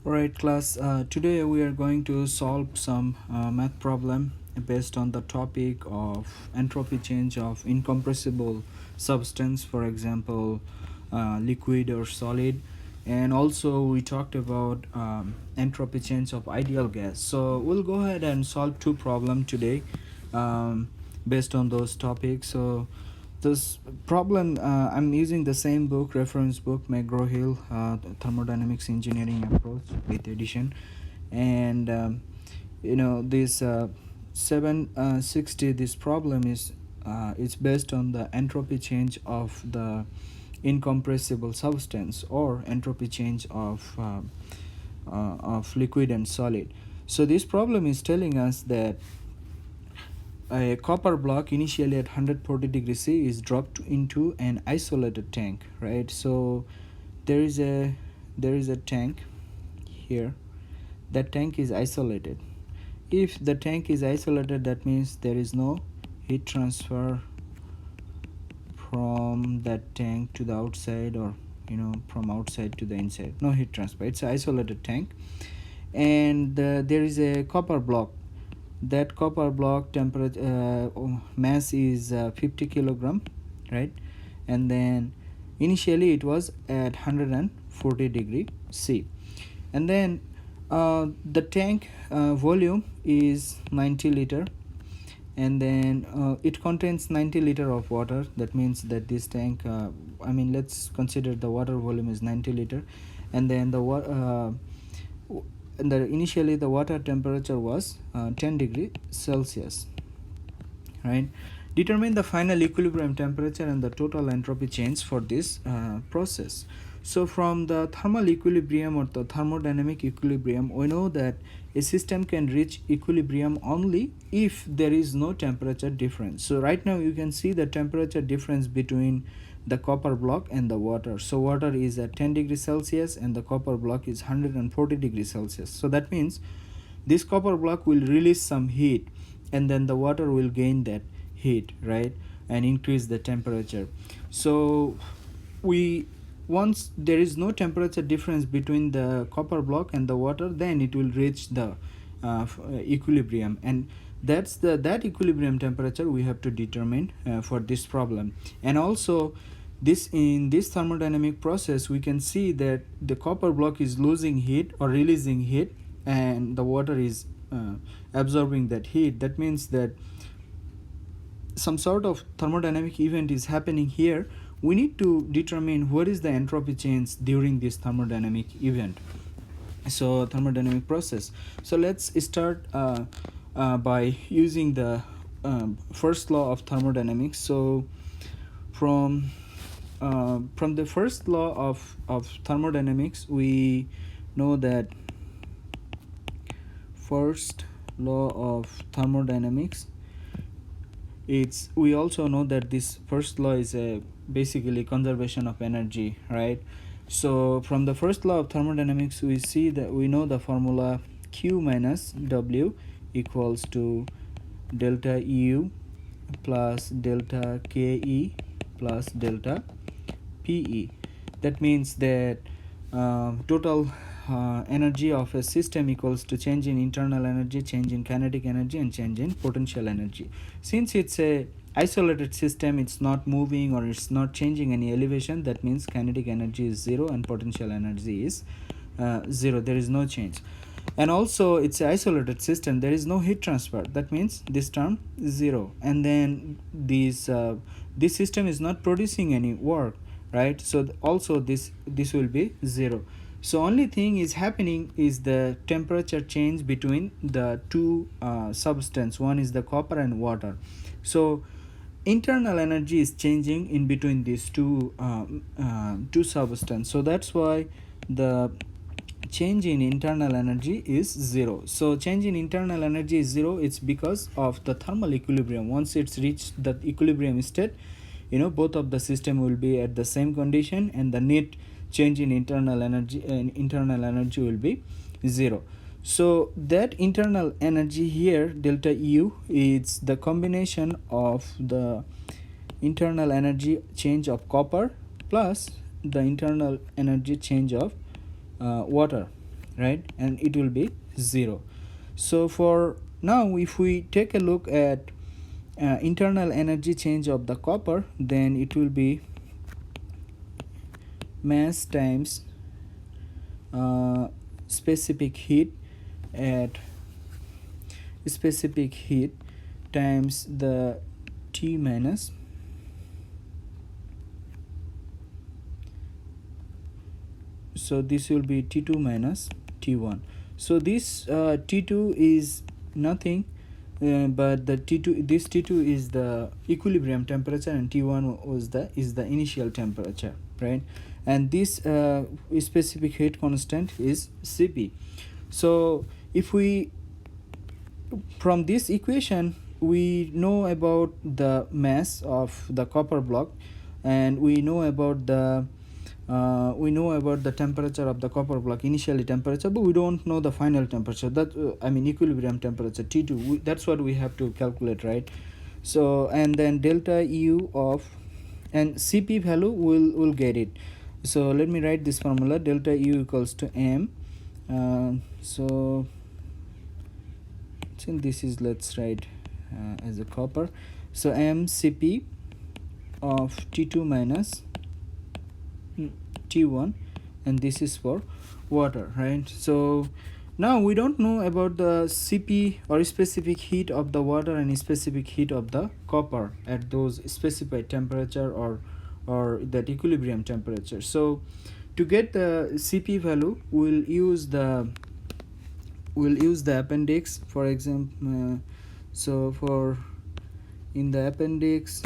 Alright class, today we are going to solve some math problem based on the topic of entropy change of incompressible substance, for example liquid or solid, and also we talked about entropy change of ideal gas. So we'll go ahead and solve two problems today um, based on those topics. So this problem, I'm using the same book, reference book, McGraw-Hill, Thermodynamics Engineering Approach with edition. And this 760, this problem is it's based on the entropy change of the incompressible substance, or entropy change of liquid and solid. So this problem is telling us that a copper block initially at 140 degrees C is dropped into an isolated tank, right? So there is a tank here. That tank is isolated. If the tank is isolated, that means there is no heat transfer from that tank to the outside, or from outside to the inside. No heat transfer. It's an isolated tank. And there is a copper block. That copper block temperature mass is 50 kilogram, right? And then initially it was at 140 degree C. And then the tank volume is 90 liter, and then it contains 90 liter of water. That means that this tank, let's consider the water volume is 90 liter, and then initially the water temperature was 10 degree Celsius, right? Determine the final equilibrium temperature and the total entropy change for this process. So from the thermal equilibrium or the thermodynamic equilibrium, we know that a system can reach equilibrium only if there is no temperature difference. So right now you can see the temperature difference between the copper block and the water. So water is at 10 degrees Celsius and the copper block is 140 degrees Celsius. So that means this copper block will release some heat, and then the water will gain that heat, right, and increase the temperature. So once there is no temperature difference between the copper block and the water, then it will reach the equilibrium, and that equilibrium temperature we have to determine for this problem. And also in this thermodynamic process, we can see that the copper block is losing heat or releasing heat, and the water is absorbing that heat. That means that some sort of thermodynamic event is happening here. We need to determine what is the entropy change during this thermodynamic event, so thermodynamic process. So let's start by using the first law of thermodynamics. So from the first law of thermodynamics, we know that first law of thermodynamics, we also know that this first law is a basically conservation of energy, right? So from the first law of thermodynamics, we know the formula Q minus W equals to delta U plus delta KE plus delta PE. That means that total energy of a system equals to change in internal energy, change in kinetic energy, and change in potential energy. Since it's a isolated system, it's not moving or it's not changing any elevation, that means kinetic energy is 0 and potential energy is 0. There is no change. And also it's an isolated system, there is no heat transfer, that means this term is 0. And then this system is not producing any work, right? So also this will be 0. So only thing is happening is the temperature change between the two substance. One is the copper and water. So internal energy is changing in between these two substance. So that's why the change in internal energy is 0. So change in internal energy is 0. It's because of the thermal equilibrium. Once it's reached the equilibrium state, both of the system will be at the same condition, and the net change in internal energy will be 0. So that internal energy here, delta U, is the combination of the internal energy change of copper plus the internal energy change of water, right, and it will be 0. So for now, if we take a look at internal energy change of the copper, then it will be mass times specific heat at specific heat times the T minus so this will be T2 minus T1. So this T2 is nothing but the T2, this T2 is the equilibrium temperature, and T1 was the initial temperature, right? And this specific heat constant is Cp. So if we, from this equation, we know about the mass of the copper block, and we know about the temperature of the copper block, initially temperature, but we don't know the final temperature, that I mean equilibrium temperature T2. That's what we have to calculate, right? So, and then delta U of, and Cp value will get it. So let me write this formula: delta U equals to M. So since this is, let's write as a copper, so M Cp of T2 minus T1, and this is for water, right? So now we don't know about the Cp or specific heat of the water and specific heat of the copper at those specified temperature or that equilibrium temperature. So to get the Cp value, we'll use the appendix, for example. So for in the appendix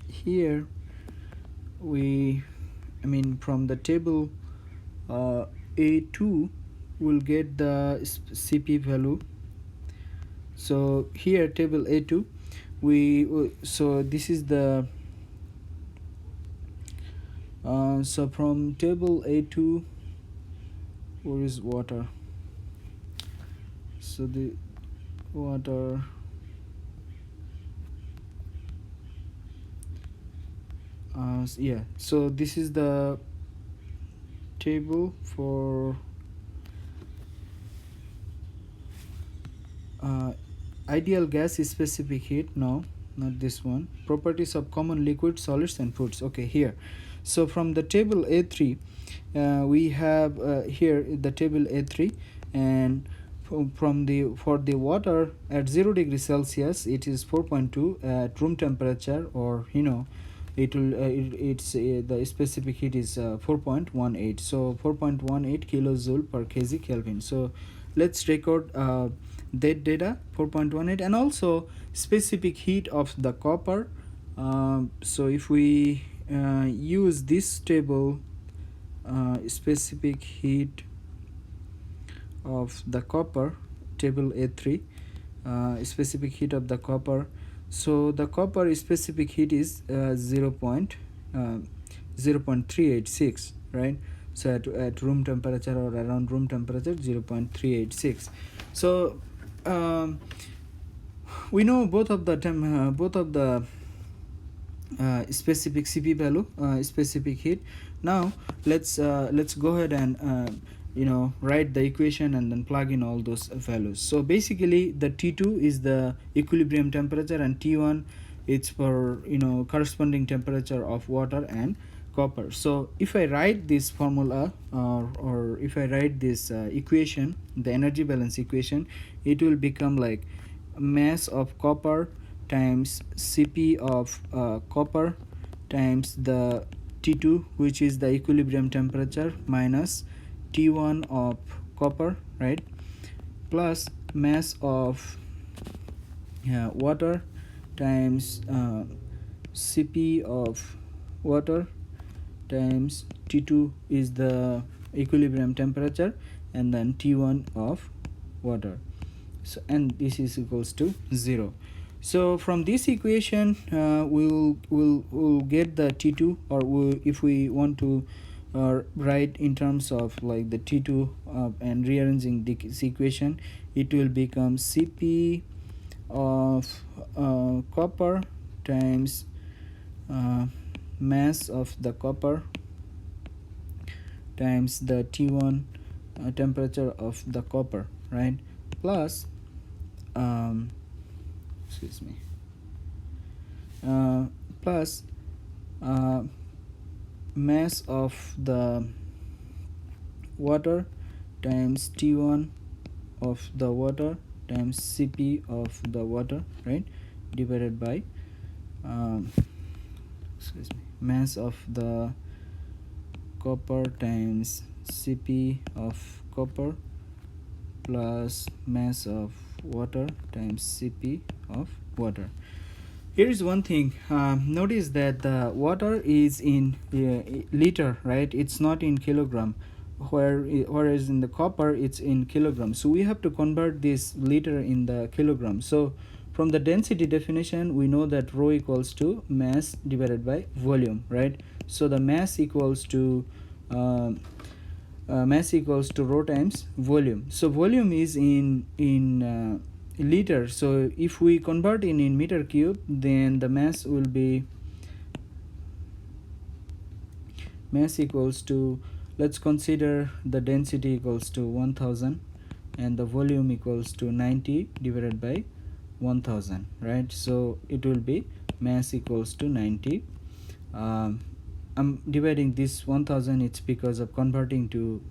here, from the table A2 we'll get the Cp value. So here table A2, so this is the so from table A2, where is water? So the water, yeah, so this is the table for ideal gas specific heat. No, not this one. Properties of common liquid, solids and fluids. Okay, here. So from the table A3, we have here the table A3, and from the for the water at 0 degree Celsius it is 4.2 at room temperature, or it will it's the specific heat is 4.18, so 4.18 kilojoule per kg Kelvin. So let's record that data, 4.18, and also specific heat of the copper. So if we use this table, specific heat of the copper, table A3, specific heat of the copper. So the copper specific heat is 0.386, right? So at room temperature or around room temperature, 0.386. So we know both of the specific Cp value, specific heat. Now let's go ahead and write the equation and then plug in all those values. So basically the T2 is the equilibrium temperature, and T1 it's for corresponding temperature of water and copper. So if I write this formula, or if I write this equation, the energy balance equation, it will become like mass of copper times Cp of copper times the T2, which is the equilibrium temperature, minus T1 of copper, right, plus mass of water times Cp of water times T2 is the equilibrium temperature, and then T1 of water. So, and this is equals to 0. So from this equation we'll get the T2, or if we want to write in terms of like the T2 and rearranging this equation, it will become Cp of copper times mass of the copper times the T1 temperature of the copper, right, plus excuse me plus uh, mass of the water times T1 of the water times Cp of the water, right, divided by excuse me mass of the copper times Cp of copper plus mass of water times Cp of water. Here is one thing. Notice that the water is in liter, right? It's not in kilogram, whereas in the copper it's in kilogram. So we have to convert this liter in the kilogram. So from the density definition, we know that rho equals to mass divided by volume, right? So the mass equals to rho times volume. So volume is in liter. So if we convert in meter cube, then the mass will be mass equals to, let's consider the density equals to 1000 and the volume equals to 90 divided by 1000, right? So it will be mass equals to 90. I'm dividing this 1000, it's because of converting to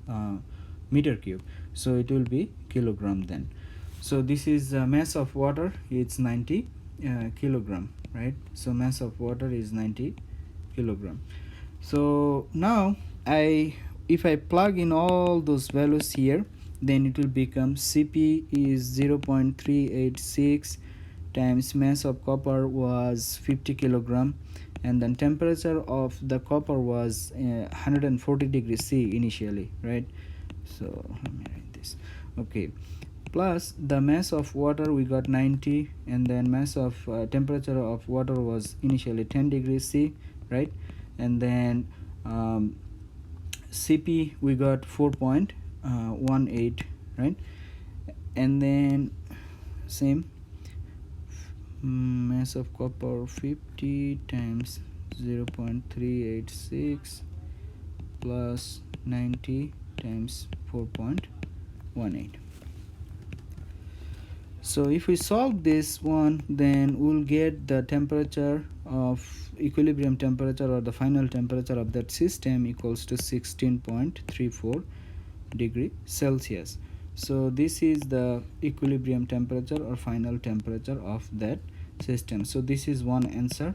meter cube, so it will be kilogram then. So this is mass of water, it's 90 kilogram, right? So mass of water is 90 kilogram. So now if I plug in all those values here, then it will become Cp is 0.386 times mass of copper was 50 kilogram, and then temperature of the copper was 140 degrees C initially, right? So let me write this. Okay, plus the mass of water we got 90, and then mass of temperature of water was initially 10 degrees C, right? And then Cp we got 4.18, right? And then same mass of copper 50 times 0.386 plus 90 times 4.18. So if we solve this one, then we'll get the temperature of equilibrium temperature, or the final temperature of that system, equals to 16.34 degree Celsius. So this is the equilibrium temperature or final temperature of that system. So this is one answer.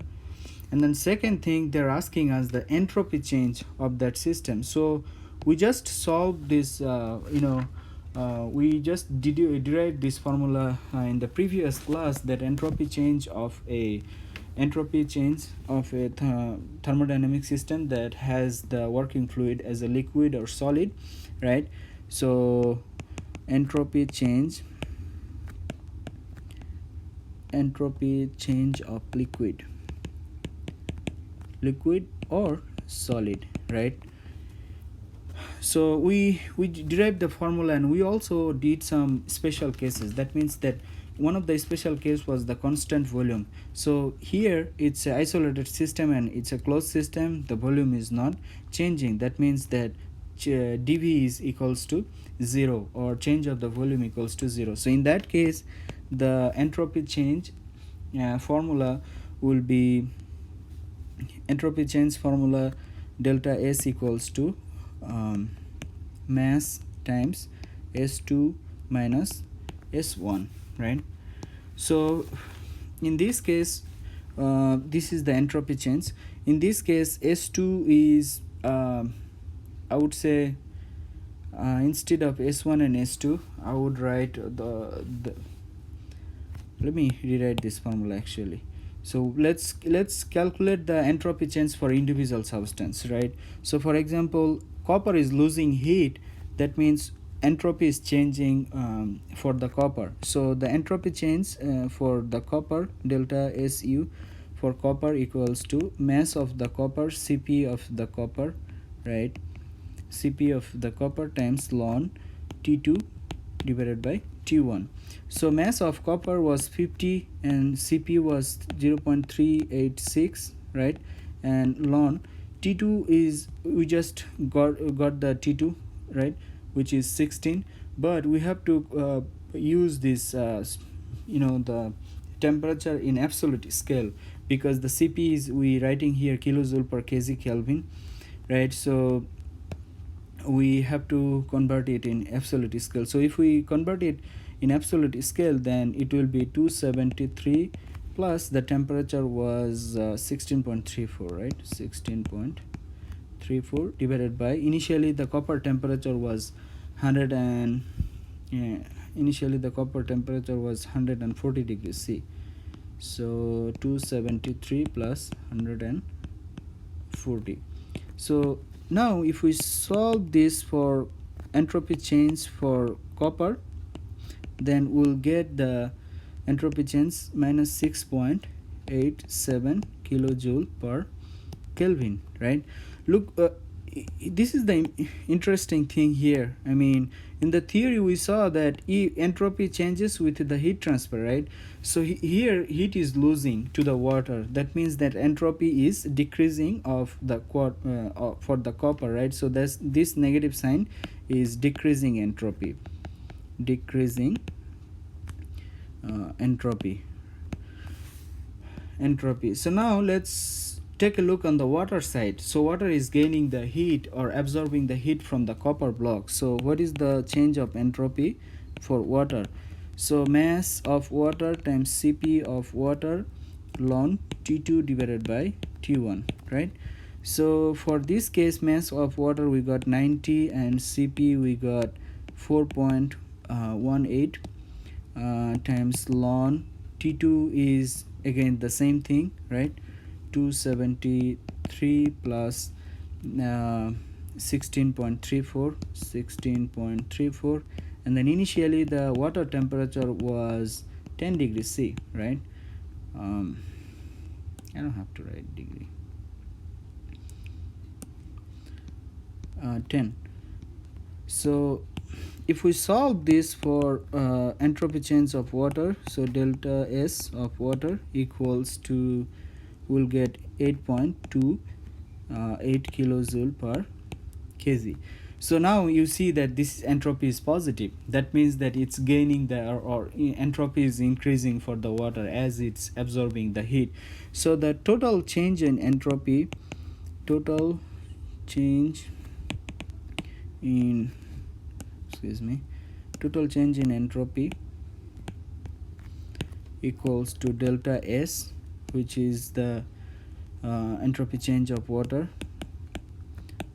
And then second thing, they're asking us the entropy change of that system. So we just solved this we just derived this formula in the previous class, that entropy change of a thermodynamic system that has the working fluid as a liquid or solid, right? So entropy change of liquid or solid, right? So we derived the formula, and we also did some special cases. That means that one of the special case was the constant volume. So here it's an isolated system and it's a closed system, the volume is not changing. That means that dV is equals to 0, or change of the volume equals to 0. So in that case, the entropy change formula will be delta S equals to mass times S2 minus S1, right? So in this case, this is the entropy change. In this case, S2 is I would say instead of S1 and S2, I would write the let me rewrite this formula actually. So let's calculate the entropy change for individual substance, right? So for example, copper is losing heat. That means entropy is changing for the copper. So the entropy change for the copper, delta SU for copper, equals to mass of the copper, Cp of the copper, right? Cp of the copper times ln T2 divided by T1. So mass of copper was 50 and Cp was 0.386, right? And ln T2 is, we just got the T2, right? which is 16, but we have to use this the temperature in absolute scale, because the Cp is we writing here kilojoule per kg Kelvin, right? So we have to convert it in absolute scale. So if we convert it in absolute scale, then it will be 273 plus the temperature was 16.34, right? 16.34 divided by, initially the copper temperature was 100 and initially the copper temperature was 140 degrees C. So 273 plus 140. So now if we solve this for entropy change for copper, then we'll get the entropy change minus 6.87 kilojoule per Kelvin, right? Look, this is the interesting thing here. I mean, in the theory we saw that entropy changes with the heat transfer, right? So here heat is losing to the water. That means that entropy is decreasing of the for the copper, right? So that's this negative sign is decreasing entropy, decreasing entropy. So now let's take a look on the water side. So water is gaining the heat or absorbing the heat from the copper block. So what is the change of entropy for water? So mass of water times Cp of water ln T2 divided by T1, right? So for this case, mass of water we got 90 and Cp we got 4.18 times ln T2 is again the same thing, right? 273 plus 16.34, and then initially the water temperature was 10 degrees C, right? I don't have to write degree. 10. So if we solve this for entropy change of water, so delta S of water equals to, we'll get 8.28 kilojoule per kg. So now you see that this entropy is positive. That means that it's gaining the or entropy is increasing for the water as it's absorbing the heat. So the total change in entropy, total change in entropy equals to delta S, which is the entropy change of water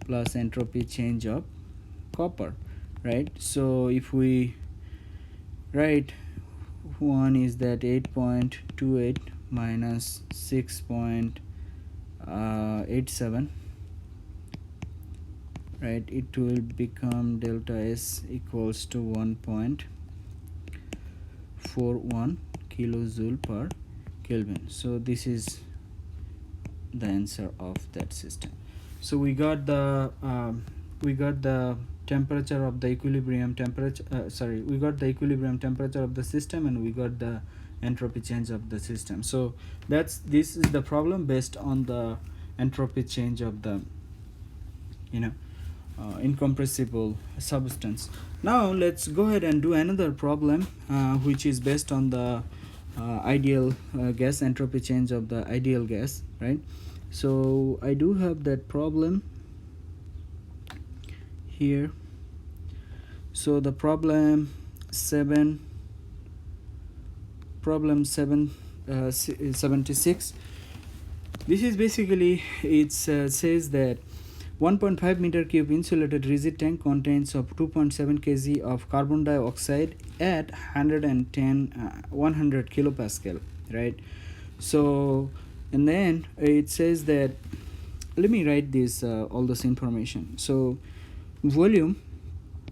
plus entropy change of copper, right? So if we write, one is that 8.28 minus 6.87, right? It will become delta S equals to 1.41 kilojoule per Kelvin. So this is the answer of that system. So we got the temperature of the equilibrium temperature, we got the equilibrium temperature of the system, and we got the entropy change of the system. So this is the problem based on the entropy change of the incompressible substance. Now let's go ahead and do another problem which is based on the ideal gas, entropy change of the ideal gas, right? So I do have that problem here. So the problem 76, this is basically, it says that 1.5 meter cube insulated rigid tank contains of 2.7 kg of carbon dioxide at 100 kilopascal, right? So and then it says that, let me write this all this information. So volume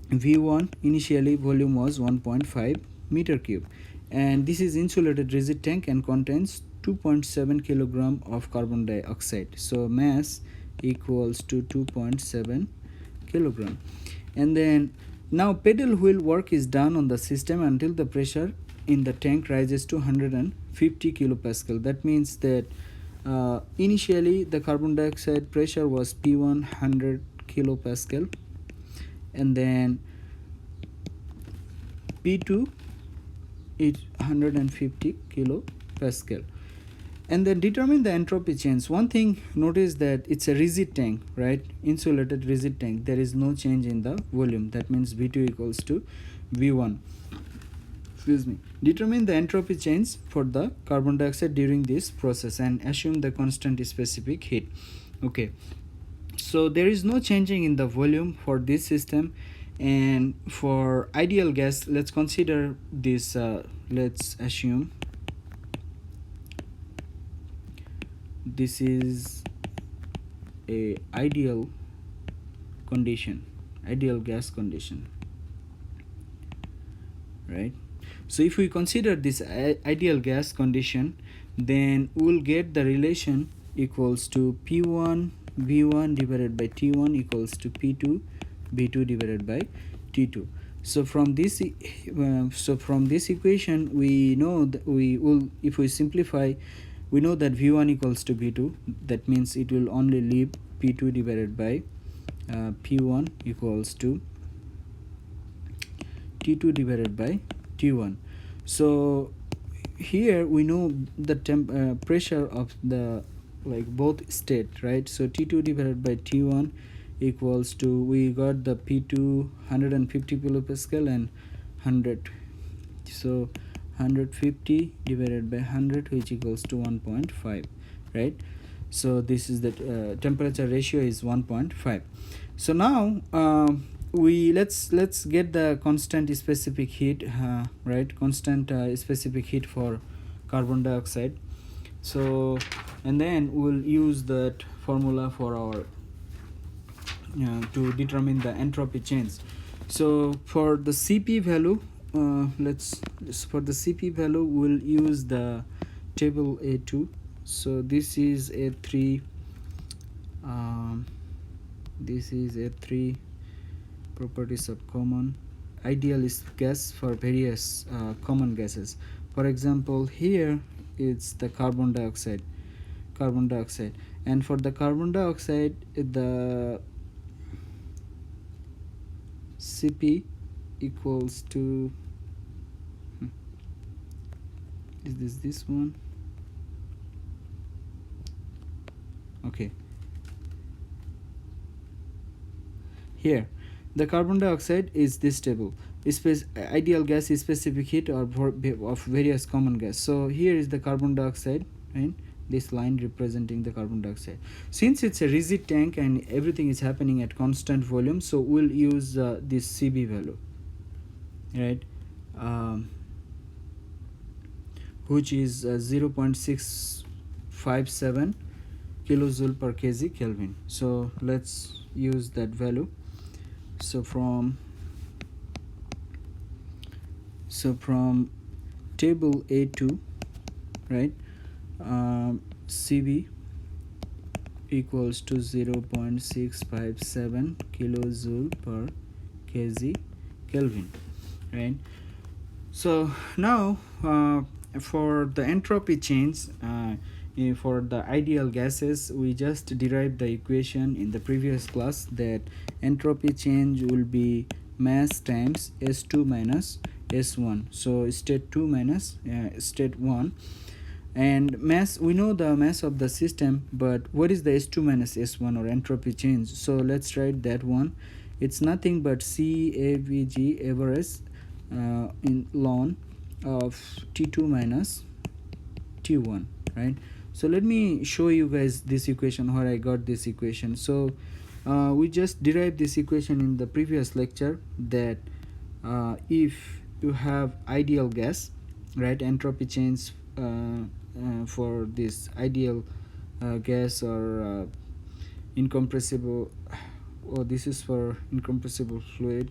V1, initially volume was 1.5 meter cube, and this is insulated rigid tank and contains 2.7 kilogram of carbon dioxide. So mass equals to 2.7 kilogram. And then now pedal wheel work is done on the system until the pressure in the tank rises to 150 kilopascal. That means that initially the carbon dioxide pressure was P1 100 kilopascal, and then P2 is 150 kilopascal. And then determine the entropy change. One thing, notice that it's a rigid tank, right? Insulated rigid tank. There is no change in the volume. That means V2 equals to V1. Excuse me. Determine the entropy change for the carbon dioxide during this process and assume the constant specific heat. Okay. So there is no changing in the volume for this system. And for ideal gas, let's consider this. Let's assume this is a ideal condition, ideal gas condition, right? So if we consider this ideal gas condition, then we'll get the relation equals to P1 V1 divided by T1 equals to P2 B2 divided by T2. So from this equation, we know that we will, if we simplify, we know that V1 equals to V2. That means it will only leave P2 divided by P1 equals to T2 divided by T1. So here we know the pressure of the both state, right? So T2 divided by T1 equals to, we got the P2 150 kilopascal and 100. So 150 divided by 100, which equals to 1.5, right? So this is the temperature ratio is 1.5. So now let's get the constant specific heat, right? Constant specific heat for carbon dioxide. So and then we'll use that formula for our to determine the entropy change. So for the Cp value, for the Cp value we'll use the table A2. So this is A3, this is A3, properties of common ideal gas for various common gases. For example, here it's the carbon dioxide, and for the carbon dioxide the Cp equals to, is this one? Okay, here the carbon dioxide is this table, ideal gas is specific heat or of various common gas. So here is the carbon dioxide, right? This line representing the carbon dioxide. Since it's a rigid tank and everything is happening at constant volume, so we'll use this Cb value, right? Which is 0.657 kilojoule per kg Kelvin. So let's use that value. So from table A2, right? Cb equals to 0.657 kilojoule per kg Kelvin, right? So now for the entropy change for the ideal gases, we just derived the equation in the previous class that entropy change will be mass times S2 minus S1. So state 2 minus state 1. And mass, we know the mass of the system, but what is the S2 minus S1 or entropy change? So let's write that one. It's nothing but CAVG average in ln of T2 minus T1, right? So let me show you guys this equation, where I got this equation. So we just derived this equation in the previous lecture, that if you have ideal gas, right, entropy change for this ideal gas or incompressible, this is for incompressible fluid.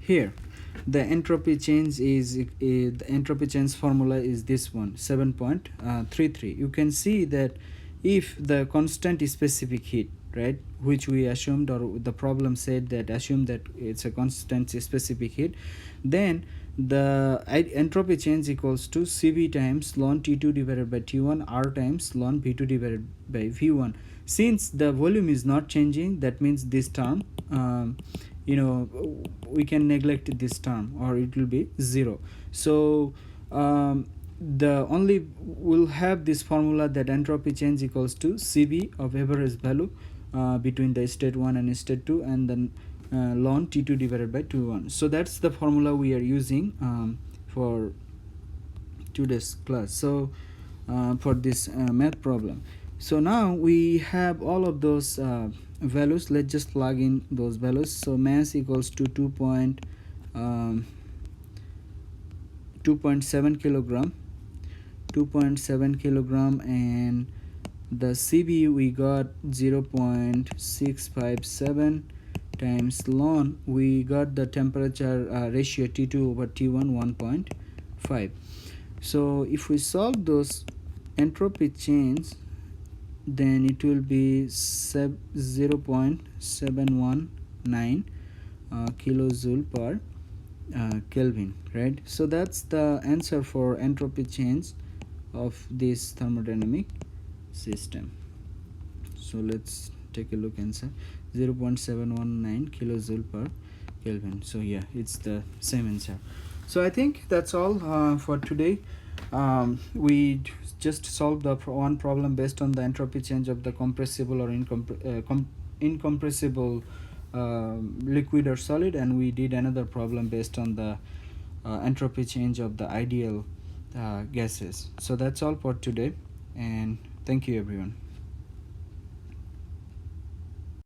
Here the entropy change is the entropy change formula is this one, 7.33. You can see that if the constant specific heat, right, which we assumed, or the problem said that assume that it's a constant specific heat, then the entropy change equals to Cv times ln T2 divided by T1 R times ln V2 divided by V1. Since the volume is not changing, that means this term, you know, we can neglect this term or it will be 0. So the only we'll have this formula that entropy change equals to Cv of average value between the state 1 and state 2, and then ln T2 divided by T1. So that's the formula we are using for today's class, so for this math problem. So now we have all of those values. Let's just plug in those values. So mass equals to 2.7 kilogram, 2.7 kilogram, and the Cv we got 0.657 times ln, we got the temperature ratio T2 over T1 1.5. So if we solve those entropy change, then it will be 0.719 kilojoule per Kelvin, right? So that's the answer for entropy change of this thermodynamic system. So let's take a look answer, 0.719 kilojoule per Kelvin. So yeah, it's the same answer. So I think that's all for today. We just solved the one problem based on the entropy change of the compressible or incompressible liquid or solid, and we did another problem based on the entropy change of the ideal gases. So that's all for today, and thank you everyone.